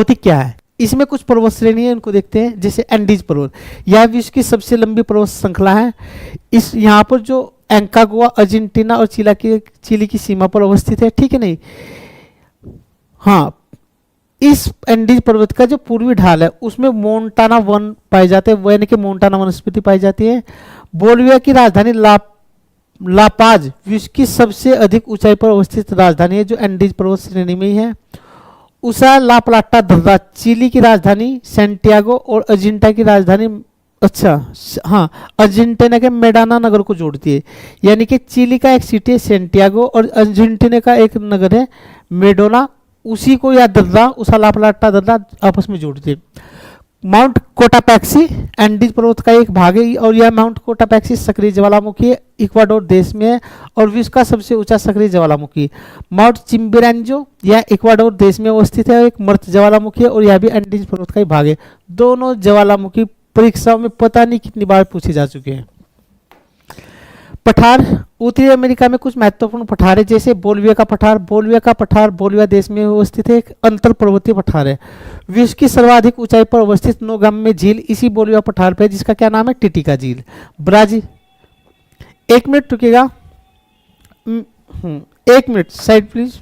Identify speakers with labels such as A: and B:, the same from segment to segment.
A: भौतिक क्या है। इसमें कुछ पर्वत श्रेणी है, उनको देखते हैं। जैसे एंडीज पर्वत, यह विश्व की सबसे लंबी पर्वत श्रृंखला है। इस यहाँ पर जो एंकागुआ अर्जेंटीना और चिली की सीमा पर अवस्थित है, ठीक है नहीं। हाँ, इस एंडीज पर्वत का जो पूर्वी ढाल है उसमें मोन्टाना वन पाए जाते हैं, यानी कि मोन्टाना वनस्पति पाई जाती है। बोलिविया की राजधानी लापाज विश्व की सबसे अधिक ऊंचाई पर अवस्थित राजधानी है, जो एंडीज पर्वत श्रेणी में ही है। उषा ला प्लाटा दर्रा चिली की राजधानी सैंटियागो और अर्जेंटीना की राजधानी, अच्छा हाँ, अर्जेंटीना के मेडाना नगर को जोड़ती है। यानी कि चिली का एक सिटी है सैंटियागो और अर्जेंटीना का एक नगर है मेडोना, उसी को या दर्रा उषा ला प्लाटा दर्रा आपस में जोड़ती है। माउंट कोटापैक्सी एंडीज पर्वत का एक भाग है और यह माउंट कोटापैक्सी सक्रिय ज्वालामुखी है, इक्वाडोर देश में है और विश्व का सबसे ऊंचा सक्रिय ज्वालामुखी। माउंट चिम्बिरांजो यह इक्वाडोर देश में अवस्थित है, एक मृत ज्वालामुखी है और यह भी एंडीज पर्वत का ही भाग है। दोनों ज्वालामुखी परीक्षाओं में पता नहीं कितनी बार पूछे जा चुके हैं। पठार, उत्तरी अमेरिका में कुछ महत्वपूर्ण पठार है, जैसे बोलिविया का पठार। बोलिविया देश में अवस्थित है, एक अंतर पर्वतीय पठार है। विश्व की सर्वाधिक ऊंचाई पर अवस्थित नोगामे झील इसी बोलिविया पठार पर है, जिसका क्या नाम है, टिटिका झील। ब्राजील, 1 मिनट रुकेगा, 1 मिनट साइड प्लीज।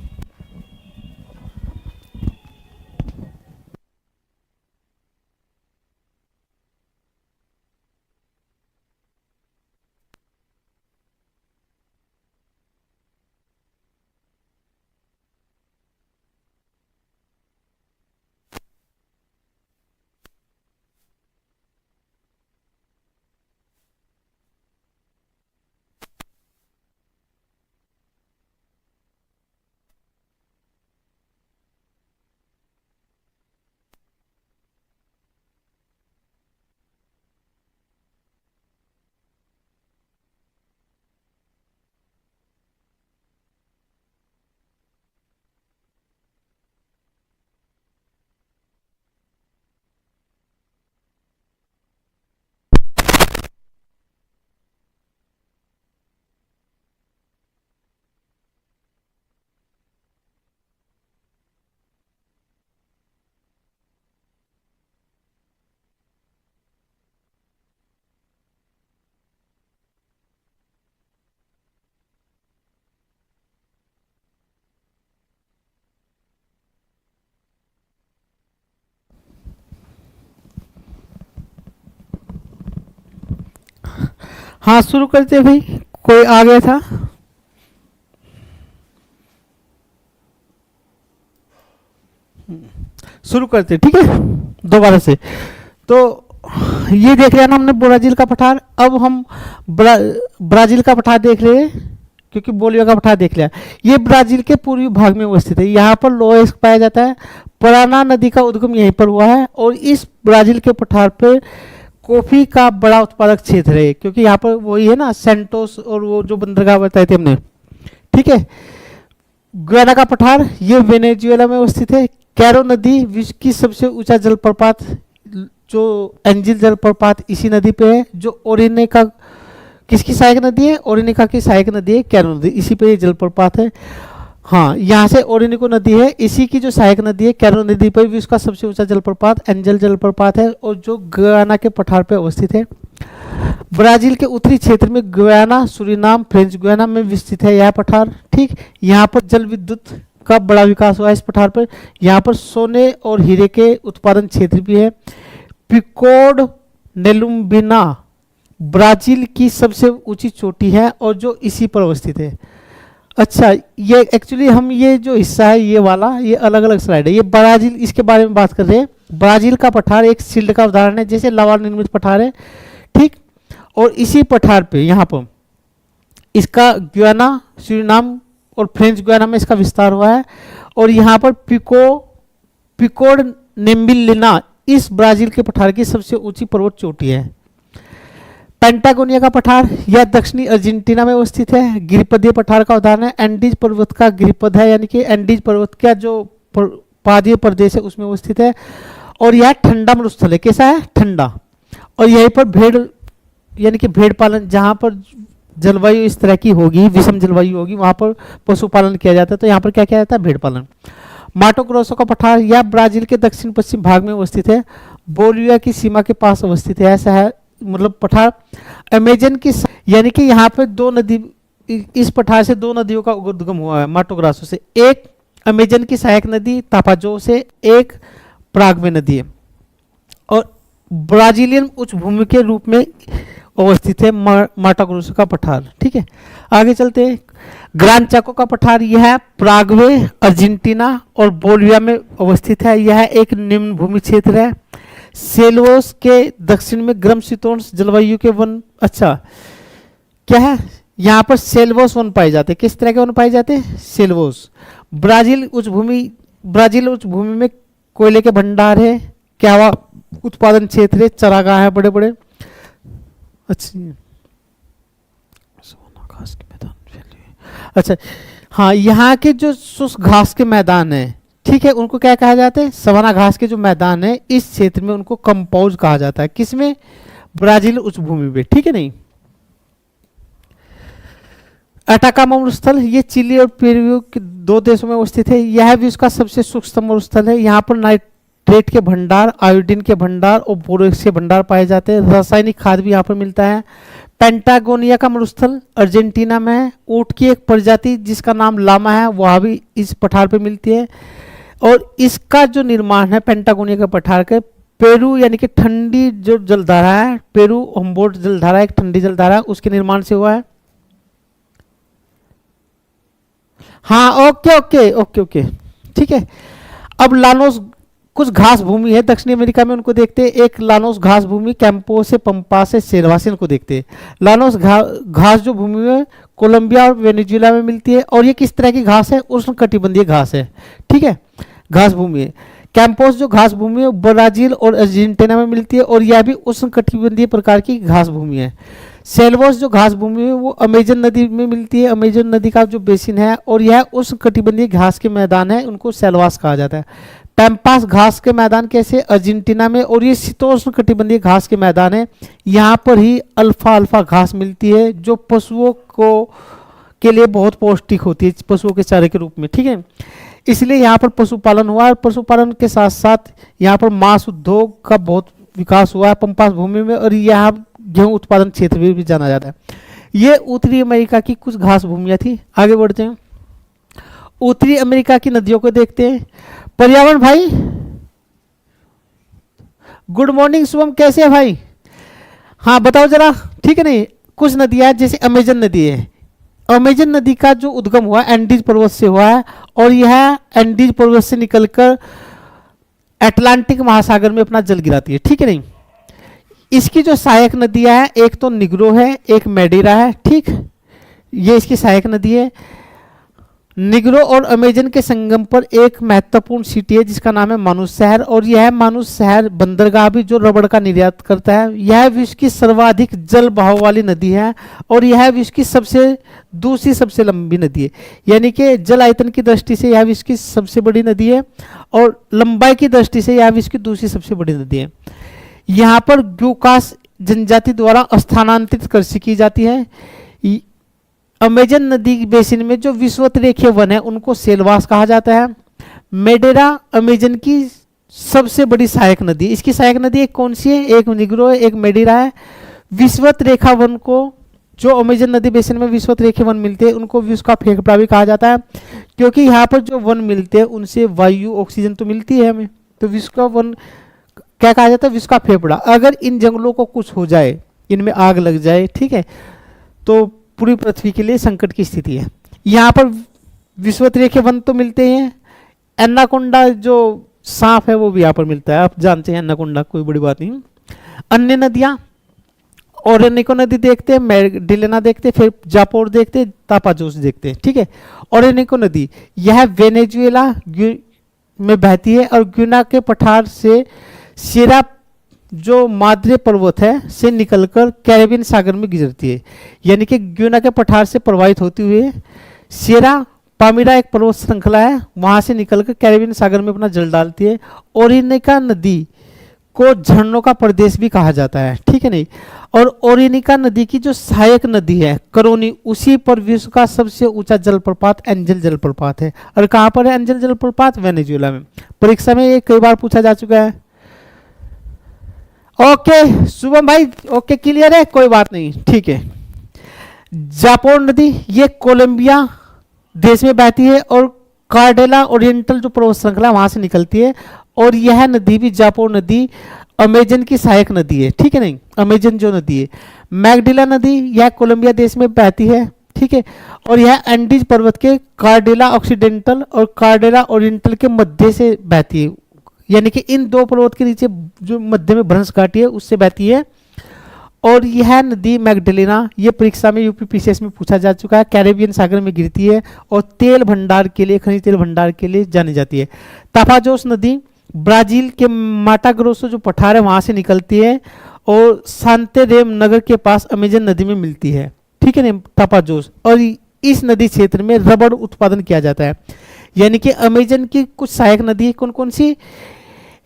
A: हाँ शुरू करते हैं भाई, कोई आ गया था। शुरू करते, ठीक है, दोबारा से। तो ये देख लिया ना हमने ब्राजील का पठार। अब हम ब्राजील का पठार देख रहे हैं, क्योंकि बोलिविया का पठार देख लिया। ये ब्राजील के पूर्वी भाग में अवस्थित है, यहाँ पर लोहा पाया जाता है। पराना नदी का उद्गम यहीं पर हुआ है और इस ब्राजील के पठार पर कॉफी का बड़ा उत्पादक क्षेत्र है, क्योंकि यहाँ पर वही है ना सेंटोस और वो जो बंदरगाह बताए थे हमने, ठीक है। गुयाना का पठार ये वेनेजुएला में अवस्थित है। कैरो नदी विश्व की सबसे ऊंचा जलप्रपात, जो एंजिल जलप्रपात इसी नदी पे है, जो ओरिनेका किसकी सहायक नदी है, ओरिनेका की सहायक नदी है कैरो नदी, इसी पे ये जलप्रपात है। हाँ, यहाँ से ओरिनिको नदी है, इसी की जो सहायक नदी है कैरो नदी पर भी उसका सबसे ऊंचा जलप्रपात एंजल जलप्रपात है और जो गुयाना के पठार पे अवस्थित है। ब्राजील के उत्तरी क्षेत्र में गुयाना, सूरीनाम, फ्रेंच गुयाना में विस्तृत है यह पठार, ठीक। यहाँ पर जल विद्युत का बड़ा विकास हुआ है इस पठार पर। यहाँ पर सोने और हीरे के उत्पादन क्षेत्र भी है। पिकोड नेलुम्बिना ब्राजील की सबसे ऊंची चोटी है और जो इसी पर अवस्थित है। अच्छा, ये एक्चुअली हम ये जो हिस्सा है ये वाला, ये अलग अलग स्लाइड है। ये ब्राजील, इसके बारे में बात कर रहे हैं। ब्राजील का पठार एक शिल्ड का उदाहरण है, जैसे लवा निर्मित पठार है, ठीक। और इसी पठार पे यहाँ पर इसका गुयाना, सूरीनाम और फ्रेंच गुयाना में इसका विस्तार हुआ है। और यहाँ पर पिकोड नेम्बिलिना इस ब्राजील के पठार की सबसे ऊंची पर्वत चोटी है। पेंटागोनिया का पठार यह दक्षिणी अर्जेंटीना में अवस्थित है, गिरिपदीय पठार का उदाहरण है। एंडीज पर्वत का गिरिपद है, यानी कि एंडीज पर्वत का जो पादीय प्रदेश है उसमें अवस्थित है। और यह ठंडा मरुस्थल है, कैसा है, ठंडा। और यहीं पर भेड़, यानी कि भेड़ पालन, जहाँ पर जलवायु इस तरह की होगी, विषम जलवायु होगी, वहाँ पर पशुपालन किया जाता है। तो यहाँ पर क्या किया जाता है, भेड़ पालन। माटो ग्रोसो का पठार यह ब्राजील के दक्षिण पश्चिम भाग में अवस्थित है, बोलिविया की सीमा के पास अवस्थित है। ऐसा है मतलब पठार अमेजन की, यानी कि यहाँ पे दो नदी, इस पठार से दो नदियों का उद्गम हुआ है माटो ग्रोसो से, एक अमेजन की सहायक नदी तापाजो से, एक पराग्वे नदी है, और ब्राजीलियन उच्च भूमि के रूप में अवस्थित है माटो ग्रोसो का पठार। ठीक है, आगे चलते हैं। ग्रांड चाको का पठार यह पराग्वे, अर्जेंटीना और बोलिविया में अवस्थित है। यह एक निम्न भूमि क्षेत्र है। सेल्वोस के दक्षिण में गर्म शीतोष्ण जलवायु के वन, अच्छा क्या है यहाँ पर सेल्वोस वन पाए जाते हैं। किस तरह के वन पाए जाते हैं? सेल्वोस। ब्राजील उच्च भूमि में कोयले के भंडार है, क्या उत्पादन क्षेत्र है, चरागाह है बड़े बड़े। अच्छा हाँ, यहाँ के जो शुष्क घास के मैदान है, ठीक है, उनको क्या कहा जाता है? सवाना घास के जो मैदान है इस क्षेत्र में उनको कंपाउंड कहा जाता है। किसमें? ब्राजील उच्च भूमि में। ठीक है नहीं। अटाकामा मरुस्थल ये चिली और पेरू के दो देशों में अवस्थित है। यह भी उसका सबसे सूक्ष्म मरुस्थल है। यहाँ पर नाइट्रेट के भंडार, आयोडीन के भंडार और बोरेक्स के भंडार पाए जाते हैं। रासायनिक खाद भी यहाँ पर मिलता है। पेंटागोनिया का मरुस्थल अर्जेंटीना में है। ऊँट की एक प्रजाति जिसका नाम लामा है वह भी इस पठार पे मिलती है। और इसका जो निर्माण है पेंटागोनिया के पठार के, पेरू यानी कि ठंडी जो जलधारा है, पेरू हम्बोल्ट जलधारा एक ठंडी जलधारा, उसके निर्माण से हुआ है। हाँ ओके ओके ओके ओके ठीक है। अब लानोस कुछ घास भूमि है दक्षिणी अमेरिका में, उनको देखते हैं। एक लानोस घास भूमि कैंपो से, पंपा से, सेरवासिन को देखते हैं। लानोस घास जो भूमि है कोलंबिया और वेनेजुएला में मिलती है। और ये किस तरह की घास है? उष्णकटिबंधीय घास है। ठीक है, घास भूमि है। कैंपोस जो घास भूमि है ब्राजील और अर्जेंटीना में मिलती है और यह भी उष्णकटिबंधीय प्रकार की घास भूमि है। सेल्वोस जो घास भूमि है वो अमेजन नदी में मिलती है, अमेजन नदी का जो बेसिन है, और यह उष्णकटिबंधीय घास के मैदान है, उनको सेल्वास कहा जाता है। पैम्पास घास के मैदान कैसे? अर्जेंटीना में, और ये शीतोष्ण कटिबंधीय घास के मैदान है। यहाँ पर ही अल्फा अल्फा घास मिलती है जो पशुओं को के लिए बहुत पौष्टिक होती है, पशुओं के चारे के रूप में। ठीक है, इसलिए यहाँ पर पशुपालन हुआ, और पशुपालन के साथ साथ यहाँ पर मांस उद्योग का बहुत विकास हुआ है पंपास भूमि में, और यहाँ गेहूं उत्पादन क्षेत्र में भी जाना जाता है। ये उत्तरी अमेरिका की कुछ घास भूमियाँ थी। आगे बढ़ते हैं, उत्तरी अमेरिका की नदियों को देखते हैं। पर्यावरण भाई, गुड मॉर्निंग शुभम, कैसे है भाई? हाँ बताओ जरा, ठीक है नहीं। कुछ नदियाँ जैसे अमेजन नदी है, अमेजन नदी का जो उद्गम हुआ एंडीज पर्वत से हुआ है, और यह एंडीज पर्वत से निकलकर अटलांटिक महासागर में अपना जल गिराती है। ठीक है नहीं। इसकी जो सहायक नदियाँ हैं, एक तो निग्रो है, एक मेडिरा है। ठीक, ये इसकी सहायक नदी है। निग्रो और अमेजन के संगम पर एक महत्वपूर्ण सिटी है जिसका नाम है मानुस शहर, और यह मानुस शहर बंदरगाह भी जो रबड़ का निर्यात करता है। यह विश्व की सर्वाधिक जल बहाव वाली नदी है, और यह विश्व की दूसरी सबसे लंबी नदी है। यानी कि जल आयतन की दृष्टि से यह विश्व की सबसे बड़ी नदी है, और लंबाई की दृष्टि से यह विश्व की दूसरी सबसे बड़ी नदी है। यहाँ पर ग्यूकास जनजाति द्वारा स्थानांतरित कृषि की जाती है। अमेजन नदी बेसिन में जो विषुवत रेखीय वन है उनको सेल्वास कहा जाता है। मेडेरा अमेजन की सबसे बड़ी सहायक नदी, इसकी सहायक नदी एक कौन सी है? एक निग्रो है, एक मेडिरा है। विषुवत रेखा वन को, जो अमेजन नदी बेसिन में विषुवत रेखीय वन मिलते हैं उनको विश्व का फेफड़ा भी कहा जाता है, क्योंकि यहाँ पर जो वन मिलते हैं उनसे वायु ऑक्सीजन तो मिलती है हमें, तो विश्व का वन क्या कहा जाता है? विश्व का फेफड़ा। अगर इन जंगलों को कुछ हो जाए, इनमें आग लग जाए, ठीक है, तो पूरी पृथ्वी के लिए संकट की स्थिति है। यहाँ पर विषुवत रेखीय वन तो मिलते हैं। एनाकोंडा जो सांप है वो भी यहाँ पर मिलता है, आप जानते हैं एनाकोंडा, कोई बड़ी बात नहीं। अन्य नदियाँ, ओरेनिको नदी देखते हैं, मेडिलेना देखते हैं, फिर जापोर देखते हैं, तापाजोस देखते हैं। ठीक है, ओरेनिको नदी यह वेनेजुएला में बहती है, और ग्यूना के पठार से सिरा जो माद्रे पर्वत है से निकलकर कैरेबियन सागर में गुजरती है। यानी कि ग्यूना के पठार से प्रवाहित होती हुई सियरा पामिरा एक पर्वत श्रृंखला है, वहां से निकलकर कैरेबियन सागर में अपना जल डालती है। ओरिनेका नदी को झरनों का प्रदेश भी कहा जाता है, ठीक है नहीं। और ओरिनिका नदी की जो सहायक नदी है करोनी, उसी पर विश्व का सबसे ऊंचा जलप्रपात एंजल जलप्रपात है। और कहाँ पर है एंजल जलप्रपात? वेनेजुएला में। परीक्षा में ये कई बार पूछा जा चुका है। ओके शुभम भाई, ओके क्लियर है, कोई बात नहीं, ठीक है। जापोन नदी ये कोलंबिया देश में बहती है और कार्डेला ओरिएंटल जो पर्वत श्रृंखला वहां से निकलती है। और यह नदी भी जापोन नदी अमेजन की सहायक नदी है, ठीक है नहीं, अमेजन जो नदी है। मैगडिला नदी यह कोलंबिया देश में बहती है, ठीक है। और यह एंडीज पर्वत के कार्डेला ऑक्सीडेंटल और कार्डेला ओरिएंटल के मध्य से बहती है, यानी कि इन दो पर्वत के नीचे जो मध्य में भ्रंश घाटी है उससे बहती है। और यह नदी मैगडलेना, ये परीक्षा में यूपीपीसीएस में पूछा जा चुका है, कैरेबियन सागर में गिरती है और तेल भंडार के लिए, खनिज तेल भंडार के लिए जानी जाती है। तापाजोस नदी ब्राजील के माटा ग्रोसो जो पठार है वहां से निकलती है और सांतेरेम नगर के पास अमेजन नदी में मिलती है, ठीक है ना, तापाजोस। और इस नदी क्षेत्र में रबड़ उत्पादन किया जाता है। यानी कि अमेजन की कुछ सहायक नदी कौन कौन सी?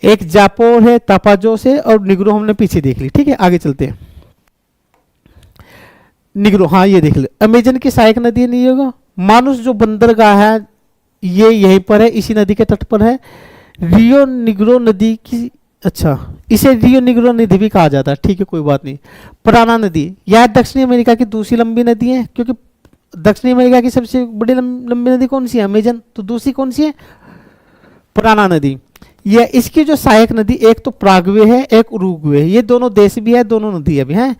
A: एक जापो है, तापाजोस है और निग्रो हमने पीछे देख ली, ठीक है। आगे चलते हैं। निग्रो, हाँ ये देख ले, अमेजन की सहायक नदी नहीं होगा। मानुस जो बंदरगाह है ये यहीं पर है, इसी नदी के तट पर है। रियो निग्रो नदी की, अच्छा इसे रियो निग्रो नदी भी कहा जाता है, ठीक है कोई बात नहीं। पराना नदी यह दक्षिणी अमेरिका की दूसरी लंबी नदी है, क्योंकि दक्षिणी अमेरिका की सबसे बड़ी लंबी नदी कौन सी है? अमेजन। तो दूसरी कौन सी है? पराना नदी। यह इसकी जो सहायक नदी एक तो प्रागवे है, एक उरुग्वे है, ये दोनों देश भी है, दोनों नदी भी है।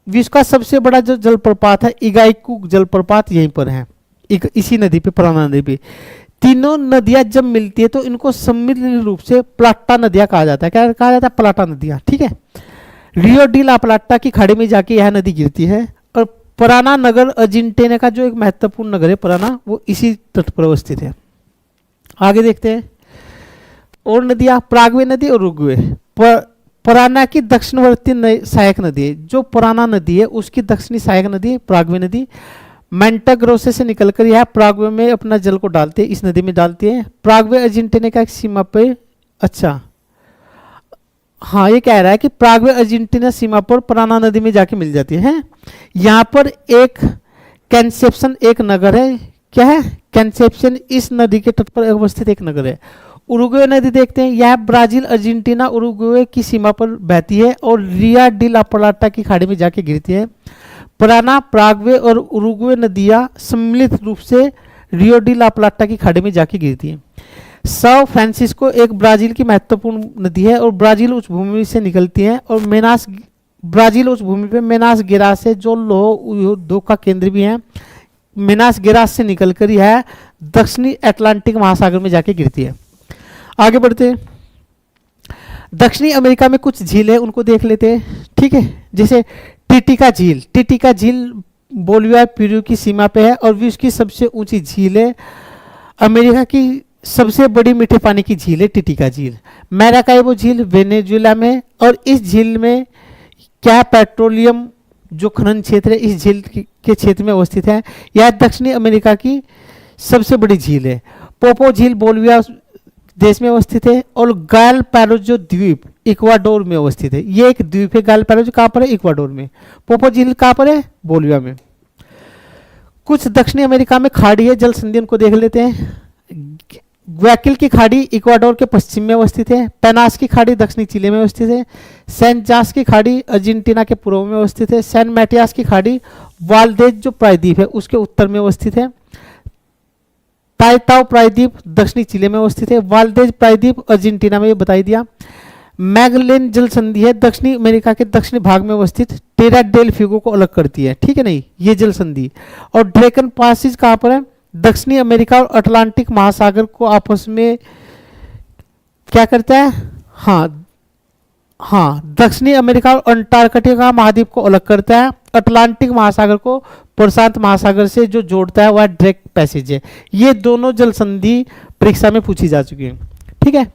A: विश्व का सबसे बड़ा जो जलप्रपात है इगाइकू जलप्रपात यहीं पर है, इसी नदी पे, पराना नदी पे। तीनों नदियां जब मिलती है तो इनको सम्मिलित रूप से प्लाटा नदियां कहा जाता है। क्या कहा जाता है? प्लाटा नदियां, ठीक है। रियो डी ला प्लाटा की खाड़ी में जाके यह नदी गिरती है। और पराना नगर अर्जेंटीना का जो एक महत्वपूर्ण नगर है पराना, वो इसी तट पर अवस्थित है। आगे देखते हैं और नदियां, प्रागवे नदी और उरुग्वे। पराना की दक्षिणवर्ती सहायक नदी है, जो पराना नदी है उसकी दक्षिणी सहायक नदी है प्रागवे नदी। मैंटाग्रोसे से निकलकर यह प्रागवे में अपना जल को डालते हैं, इस नदी में डालती है। प्रागवे अर्जेंटीना का एक सीमा पे, अच्छा हाँ ये कह रहा है कि प्रागवे अर्जेंटीना सीमा पर पराना नदी में जाके मिल जाती है। यहाँ पर एक कैंसेप्शन एक नगर है, क्या है? कैंसेप्शन इस नदी के तट पर अवस्थित एक नगर है। उरुग्वे नदी देखते हैं, यह ब्राजील अर्जेंटीना उरुग्वे की सीमा पर बहती है और रिया डी ला प्लाटा की खाड़ी में जाके गिरती है। पराना, प्रागवे और उरुग्वे नदियां सम्मिलित रूप से रियो डी ला प्लाटा की खाड़ी में जाके गिरती हैं। सौ फ्रांसिस्को एक ब्राजील की महत्वपूर्ण नदी है और ब्राजील उच्च भूमि से निकलती है। और मेनास, ब्राजील उच्च भूमि पे मेनास गेरास है जो लौह उद्योग का केंद्र भी है। मेनास गेरास से निकलकर यह दक्षिणी अटलांटिक महासागर में जाके गिरती है। आगे बढ़ते हैं। दक्षिणी अमेरिका में कुछ झील है, उनको देख लेते हैं, ठीक है। जैसे टिटिका झील, टिटिका झील बोलिविया पेरू की सीमा पे है और विश्व की सबसे ऊंची झील है। अमेरिका की सबसे बड़ी मीठे पानी की झील है टिटिका झील। मैराकाइबो झील वेनेजुएला में, और इस झील में क्या पेट्रोलियम जो खनन क्षेत्र है इस झील के क्षेत्र में अवस्थित है। यह दक्षिणी अमेरिका की सबसे बड़ी झील है। पोपो झील बोलिविया देश में अवस्थित है। और गाल पैरोजो द्वीप इक्वाडोर में अवस्थित है। ये एक द्वीप है गाल पैरोजो, कहाँ पर है? इक्वाडोर में। पोपो झील कहाँ पर है? बोलिविया में। कुछ दक्षिणी अमेरिका में खाड़ी है, जल संधि उनको देख लेते हैं। ग्वाकिल की खाड़ी इक्वाडोर के पश्चिम में अवस्थित है। पेनास की खाड़ी दक्षिणी चिली में अवस्थित है। सैन जास की खाड़ी अर्जेंटीना के पूर्व में अवस्थित है। सैन मैटियास की खाड़ी वाल्देज जो प्रायद्वीप है उसके उत्तर में अवस्थित है। ताइताओ प्रायद्वीप दक्षिणी चिली में अवस्थित है। वाल्देज प्रायद्वीप अर्जेंटीना में, ये बताई दिया। मैगलेन जल संधि है दक्षिणी अमेरिका के दक्षिणी भाग में अवस्थित, टेरा डेल फिगो को अलग करती है, ठीक है नहीं, ये जल संधि। और ड्रेकन पासिस कहाँ पर है? दक्षिणी अमेरिका और अटलांटिक महासागर को आपस में क्या करता है? हाँ दक्षिणी अमेरिका और अंटार्कटिका महाद्वीप को अलग करता है। अटलांटिक महासागर को प्रशांत महासागर से जो जोड़ता है वह ड्रेक पैसेज है। ये दोनों जल संधि परीक्षा में पूछी जा चुकी है, ठीक है।